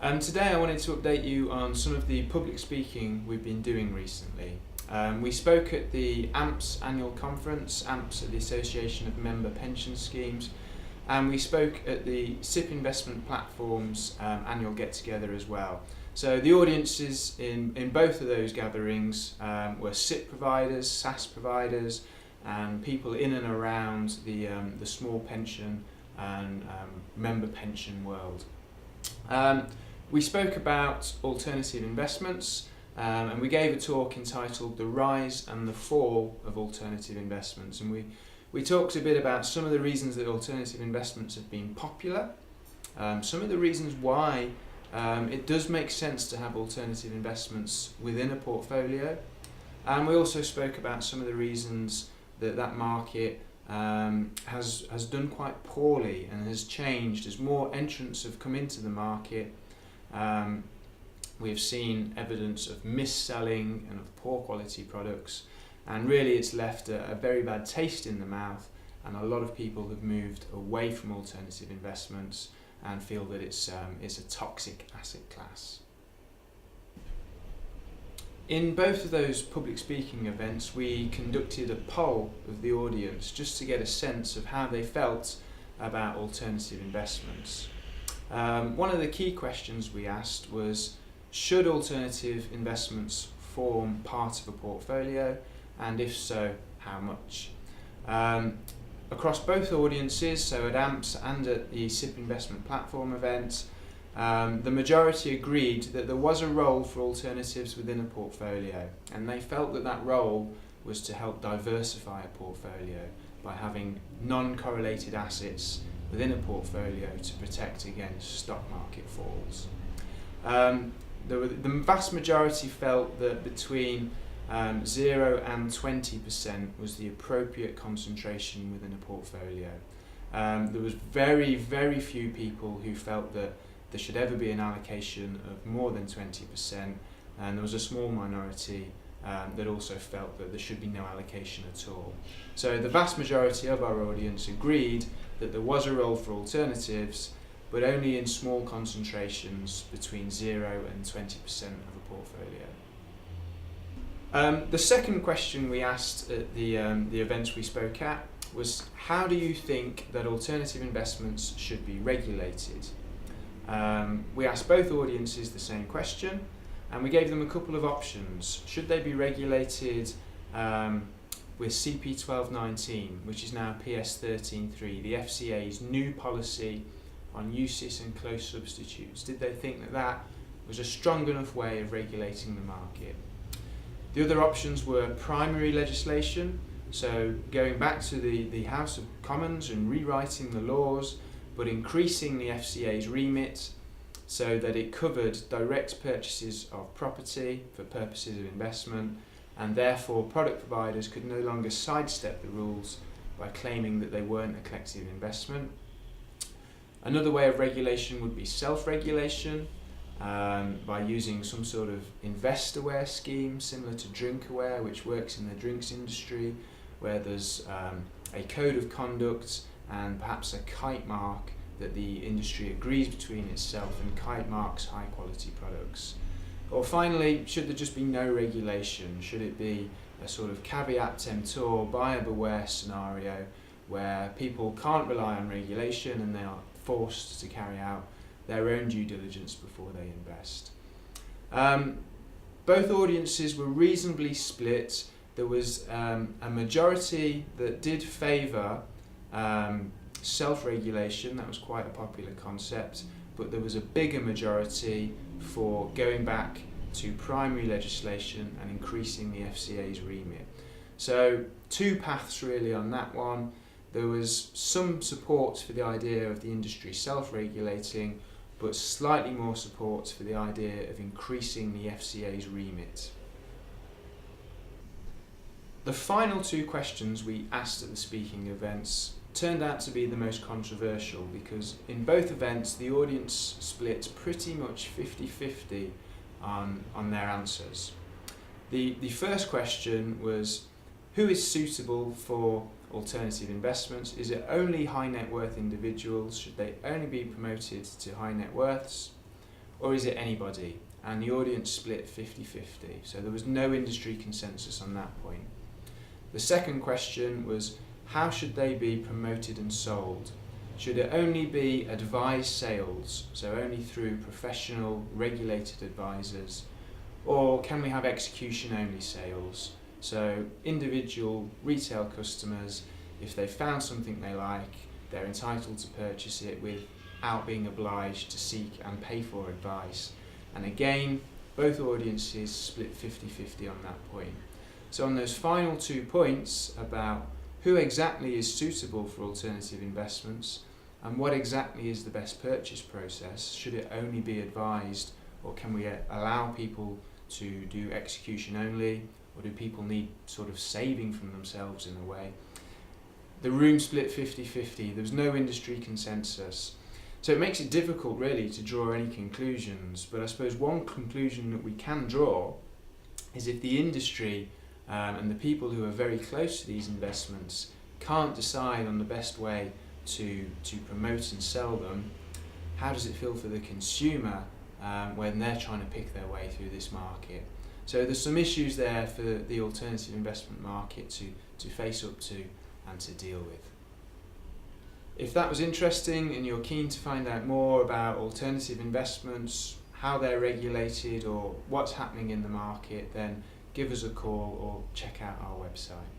Today I wanted to update you on some of the public speaking we've been doing recently. We spoke at the AMPS annual conference, AMPS are the Association of Member Pension Schemes, and we spoke at the SIPP Investment Platform's annual get-together as well. So the audiences in both of those gatherings were SIPP providers, SaaS providers, and people in and around the small pension and member pension world. We spoke about alternative investments and we gave a talk entitled The Rise and the Fall of Alternative Investments, and we talked a bit about some of the reasons that alternative investments have been popular, some of the reasons why it does make sense to have alternative investments within a portfolio, and we also spoke about some of the reasons that market has done quite poorly and has changed as more entrants have come into the market. We have seen evidence of mis-selling and of poor quality products, and really it's left a very bad taste in the mouth, and a lot of people have moved away from alternative investments and feel that it's a toxic asset class. In both of those public speaking events, we conducted a poll of the audience just to get a sense of how they felt about alternative investments. One of the key questions we asked was, should alternative investments form part of a portfolio, and if so, how much? Across both audiences, so at AMPS and at the SIPP Investment Platform event, the majority agreed that there was a role for alternatives within a portfolio, and they felt that role was to help diversify a portfolio by having non-correlated assets within a portfolio to protect against stock market falls. The vast majority felt that between 0 and 20% was the appropriate concentration within a portfolio. There was very, very few people who felt that there should ever be an allocation of more than 20%, and there was a small minority that also felt that there should be no allocation at all. So the vast majority of our audience agreed that there was a role for alternatives, but only in small concentrations between 0 and 20% of a portfolio. The second question we asked at the events we spoke at was, how do you think that alternative investments should be regulated? We asked both audiences the same question, and we gave them a couple of options. Should they be regulated with CP 1219, which is now PS 13.3, the FCA's new policy on UCITS and close substitutes? Did they think that was a strong enough way of regulating the market? The other options were primary legislation, so going back to the House of Commons and rewriting the laws, but increasing the FCA's remit so that it covered direct purchases of property for purposes of investment, and therefore product providers could no longer sidestep the rules by claiming that they weren't a collective investment. Another way of regulation would be self-regulation, by using some sort of invest-aware scheme similar to drink-aware, which works in the drinks industry, where there's a code of conduct and perhaps a kite mark that the industry agrees between itself, and kite marks high quality products. Or finally, should there just be no regulation? Should it be a sort of caveat emptor, buyer beware scenario where people can't rely on regulation and they are forced to carry out their own due diligence before they invest? Both audiences were reasonably split. There was a majority that did favour self-regulation. That was quite a popular concept, but there was a bigger majority for going back to primary legislation and increasing the FCA's remit. So two paths really on that one. There was some support for the idea of the industry self-regulating, but slightly more support for the idea of increasing the FCA's remit. The final two questions we asked at the speaking events turned out to be the most controversial, because in both events the audience split pretty much 50-50 on their answers. The first question was, who is suitable for alternative investments? Is it only high net worth individuals? Should they only be promoted to high net worths? or is it anybody? And the audience split 50-50, so there was no industry consensus on that point. The second question was, how should they be promoted and sold? Should it only be advised sales, so only through professional, regulated advisors, or can we have execution-only sales? So individual retail customers, if they've found something they like, they're entitled to purchase it without being obliged to seek and pay for advice. And again, both audiences split 50-50 on that point. So on those final 2 points about who exactly is suitable for alternative investments and what exactly is the best purchase process, should it only be advised, or can we allow people to do execution only, or do people need sort of saving from themselves in a way? The room split 50-50, there was no industry consensus. So it makes it difficult really to draw any conclusions, but I suppose one conclusion that we can draw is if the industry and the people who are very close to these investments can't decide on the best way to promote and sell them, how does it feel for the consumer when they're trying to pick their way through this market? So there's some issues there for the alternative investment market to face up to and to deal with. If that was interesting and you're keen to find out more about alternative investments, how they're regulated or what's happening in the market, then give us a call or check out our website.